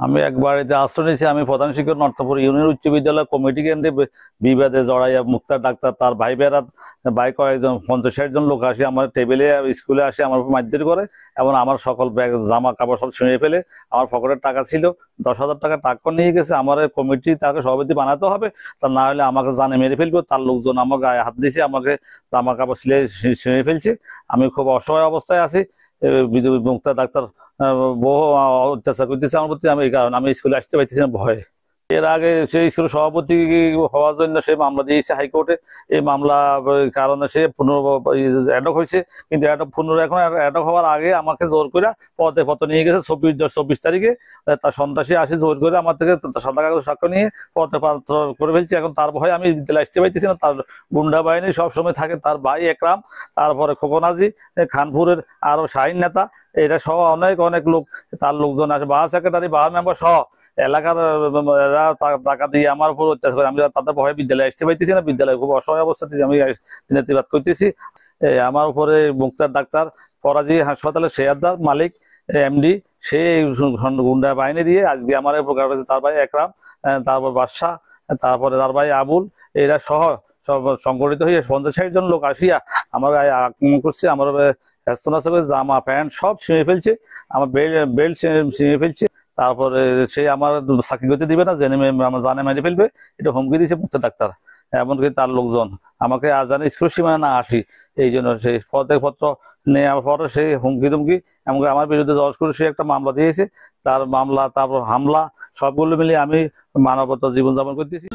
আমি এক বাড়িতে আশ্রয় নিয়েছি। আমি প্রধান শিক্ষক নর্থপুর ইউনিয়ন উচ্চ বিদ্যালয় কমিটি কেন্দ্রে বিবাদে জড়াইয়া মুক্তার ডাক্তার তার ভাই বেড়া ভাই কয়েকজন 50-60 জন লোক আসে আমার টেবিলে স্কুলে আসে আমার উপর মারধর করে এবং আমার সকল ব্যাগ জামা কাপড় সব ছিঁড়ে ফেলে। আমার পকেটের টাকা ছিল 10,000 টাকা টাকা নিয়ে গেছে। আমার কমিটি তাকে সভাপতি বানাতে হবে, তা না হলে আমাকে জানে মেরে ফেলবে। তার লোকজন আমার গায়ে হাত দিয়েছে, আমাকে জামা কাপড় ছিঁড়ে ফেলছে। আমি খুব অসহায় অবস্থায় আছি। মুক্তার ডাক্তার বহু অত্যাচার করতেছে আমার প্রতি। আমি এই কারণে আমি স্কুলে আসতে পারতেছি না ভয়ে। এর আগে সেই স্কুলের সভাপতি হওয়ার জন্য সে মামলা দিয়েছে হাইকোর্টে। এই মামলা কারণে সে অ্যাডক হয়েছে, কিন্তু পুনরায় এখন অ্যাডক হওয়ার আগে আমাকে জোর করে পদে পত্র নিয়ে গেছে 24 তারিখে। তার সন্ত্রাসী আসে জোর করে আমার থেকে সাদা কাগজ সাক্ষ্য নিয়ে পদে পাত্র করে ফেলছে। এখন তার ভয়ে আমি বিদ্যালয়ে আসতে পারতেছি না। তার গুন্ডা বাহিনী সবসময় থাকে, তার ভাই একরাম, তারপরে খোকনাজি, খানপুরের আরো শাহিন নেতা, এটা সহ অনেক অনেক লোক, তার লোকজন আছে, বাস সেক্রেটারি, বাস মেম্বার সহ এলাকার টাকা দিয়ে আমার উপর অত্যাচার করে। আমি তাদের ভয়ে বিদ্যালয়ে আসতে পারতেছি না। বিদ্যালয়ে খুব অসহায় অবস্থাতে আমি দিনাতিবাদ করতেছি। আমার উপরে মুক্তার ডাক্তার ফরাজি হাসপাতালের শেয়ারদার মালিক এমডি, সে গুন্ডা বাহিনী দিয়ে আজকে আমার প্রকার করেছে। তার ভাই একরাম, তারপর বাদশাহ, তারপরে তার ভাই আবুল, এরা সহ সব সংগঠিত হয়ে 50-60 জন লোক আসিয়া আমার গায়ে আক্রমণ করছে। আমার হেস্তনাস্ত করে জামা প্যান্ট সব ছিঁড়ে ফেলছে, আমার বেল্ট ছিঁড়ে ফেলছে। তারপরে সে আমার চাকরি করতে দিবে না, জেনে আমার জানে মেরে ফেলবে, এটা হুমকি দিয়েছে মুক্তার ডাক্তার। এমনকি তার লোকজন আমাকে আজ জানে স্কুল সীমানা না আসি, এই জন্য সেই পদে পত্র নেওয়ার পরে সেই হুমকি তুমকি এমনকি আমার বিরুদ্ধে জজ করে সে একটা মামলা দিয়েছে। তার মামলা, তারপর হামলা, সবগুলো মিলিয়ে আমি মানবতা জীবনযাপন করতেছি।